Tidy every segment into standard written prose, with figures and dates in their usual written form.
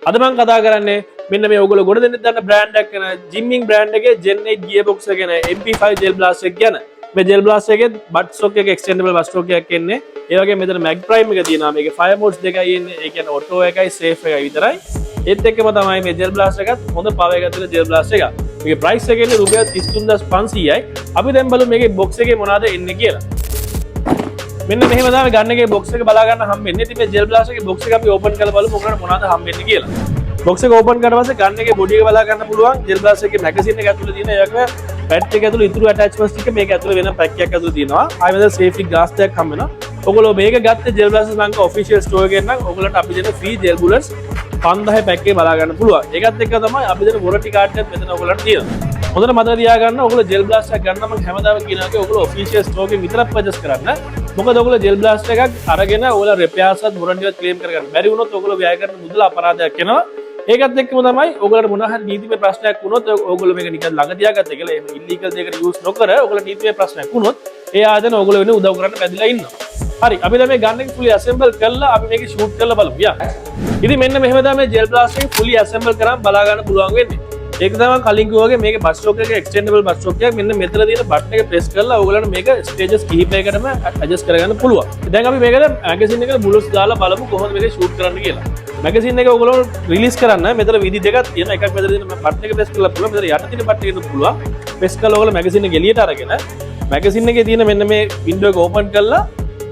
අද මම කතා කරන්නේ මෙන්න මේ ඔයගොල්ලෝ ගොඩ දෙන්න දන්න බ්‍රෑන්ඩ් එකක් ගැන ජිම්මින් බ්‍රෑන්ඩ් එකේ Gen 8 gearbox එක ගැන MP5 gel blast එක ගැන මේ gel blast එකේ butt stock එක extendable butt stock එකක් එන්නේ ඒ වගේම මෙතන mag prime එක තියෙනවා මේකේ fire modes දෙකයි එන්නේ ඒ කියන්නේ auto එකයි safe එකයි විතරයි ඒත් එක්කම තමයි මේ gel blast එකත් හොඳ power එකක් තියෙන gel blast එකක් මේකේ price එක එන්නේ රුපියල් 33500යි අපි දැන් බලමු මේකේ box එකේ මොනවද එන්නේ කියලා මෙන්න මෙහෙම තමයි ගන්න එකේ box එක බලා ගන්න හම්බෙන්නේ. ඉතින් මේ gel blast එකේ box එක අපි open කරලා බලමු මොකක්ද මොනවද හම්බෙන්නේ කියලා. box එක open කරලා පස්සේ ගන්න එකේ body එක බලා ගන්න පුළුවන්. gel blast එකේ magazine එක ඇතුලේ තියෙන ඒ වගේම pad එක ඇතුලේ ඉතුරු attachments ටික මේක ඇතුලේ වෙන pack එකක් ඇතුලේ තියෙනවා. ආයෙ මෙතන safety glass එකක් හම්බ වෙනවා. ඔයගොල්ලෝ මේක ගත්තේ gel blast සංක official store එකෙන් නම් ඔයගොල්ලන්ට අපි දෙන free gel bullets 5000 pack එකේ බලා ගන්න පුළුවන්. ඒකත් එක්ක තමයි අපි දෙන warranty card එකත් මෙතන ඔයගොල්ලන්ට තියෙනවා. හොඳට මතක තියාගන්න ඔයගොල්ලෝ gel blast එකක් ගන්න නම් හැමදාම කියනවා ඔයගොල්ලෝ official store එකෙන් විතරක් purchase කරන්න. මොකද ඔයගොල්ලෝ gel blast එකක් අරගෙන ඔයගොල්ලෝ repairs එකත් warranty එකත් claim කරගන්න. බැරි වුණොත් ඔයගොල්ලෝ වැය කරන මුදල අපරාධයක් වෙනවා. ඒකත් එක්කම තමයි ඔයගොල්ලන්ට මොනවා හරි නීතිමය ප්‍රශ්නයක් වුණොත් ඔයගොල්ලෝ මේක නිකන් ළඟ තියාගත්ත කියලා එහෙම illegal දෙයකට use නොකර ඔයගොල්ලෝ නීතිමය ප්‍රශ්නයක් වුණොත් ඒ ආයතන ඔයගොල්ලෝ වෙන උදව් කරන්න බැඳලා ඉන්නවා. හරි අපි දැන් මේ ගන්න එක fully assemble කරලා අපි මේක shoot කරලා බලමු. යා. ඉතින් මෙන්න මෙහෙම තමයි මේ gel blast එක fully assemble කරාම බලා ගන්න පුළුවන් වෙන්නේ. ඒක තමයි කලින් කිව්වා වගේ මේකේ butt stock එකේ extendable butt stock එකක් මෙන්න මෙතන තියෙන බටන් එක press කරලා ඔයගොල්ලන්ට මේක stages කිහිපයකටම adjust කරගන්න පුළුවන්. දැන් අපි මේකට magazine එකට bullets දාලා බලමු කොහොමද මේක shoot කරන්න කියලා. magazine එක ඔයගොල්ලෝ release කරන්න මෙතන විදි දෙකක් තියෙනවා. එකක් මෙතන තියෙන බටන් එක press කරලා පුළුවන්. මෙතන යට තියෙන බටන් එක පුළුවන්. press කරලා ඔයගොල්ලෝ magazine එක එළියට අරගෙන magazine එකේ තියෙන මෙන්න මේ window එක open කරලා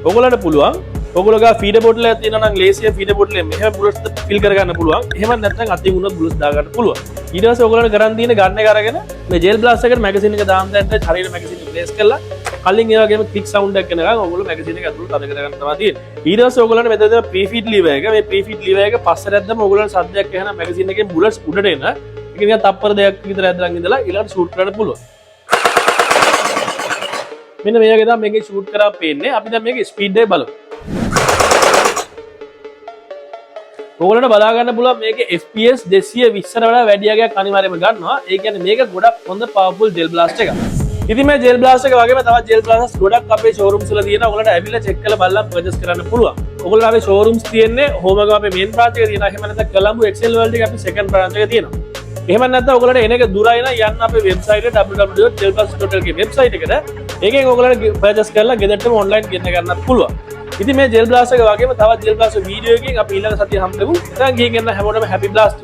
ඔයගොල්ලන්ට පුළුවන් ඔයගොල්ලෝ ගා feeder bottle එකක් තියෙනවා නම් ලේසියෙන් feeder bottle එක මෙහෙම bullets fill කරගන්න පුළුවන්. එහෙම නැත්නම් අතින් උනොත් bullets දා ගන්න පුළුවන්. ඊට පස්සේ ඔයගොල්ලන්ට කරන් තියෙන ගන්න එක අරගෙන මේ gel blast එකට magazine එක දාන්න දැන් හරියට magazine එක place කරලා කලින් ඒ වගේම click sound එකක් එනකන් ඔයගොල්ලෝ magazine එක ඇතුළට අද කරගන්න තමයි තියෙන්නේ. ඊට පස්සේ ඔයගොල්ලන්ට මෙතන තියෙන pre-feed lever එක මේ pre-feed lever එක පස්සට ඇද්දම ඔයගොල්ලන්ට සද්දයක් ඇහෙන magazine එකෙන් bullets උඩට එන. ඒක නිකන් තප්පර දෙකක් විතර ඇද්දලා ඉඳලා ඊළඟට shoot කරන්න පුළුවන්. මෙන්න මේ වගේ තමයි මේකේ shoot කරා පේන්නේ. අපි දැන් මේකේ speed එක බලමු. ඔයගොල්ලන්ට බලා ගන්න පුළුවන් මේකේ FPS 220ට වඩා වැඩි යගයක් අනිවාර්යයෙන්ම ගන්නවා. ඒ කියන්නේ මේක ගොඩක් හොඳ powerful gel blast එකක්. ඉතින් මේ gel blast එක වගේම තවත් gel blasters ගොඩක් අපේ showrooms වල තියෙනවා. ඔයගොල්ලන්ට ඇවිල්ලා check කරලා බලලා purchase කරන්න පුළුවන්. ඔයගොල්ලෝ අපේ showrooms තියෙන්නේ හෝමගම අපේ main branch එක තියෙනවා. එහෙම නැත්නම් කොළඹ Excel World එකේ අපි second branch එක තියෙනවා. එහෙම නැත්නම් ඔයගොල්ලන්ට එන එක දුරයි නම් යන්න අපේ website එක www.gelblast.lk website එකට. ඒකෙන් ඔයගොල්ලන්ට purchase කරලා ගෙදරටම online ගෙන්න ගන්නත් පුළුවන්. ඉතින් මේ gel blast එක වගේම තවත් gel blast වීඩියෝ එකකින් අපි ඊළඟ සතියේ හම්බෙමු. දැන් ගිහින් එන්න හැමෝටම happy blast.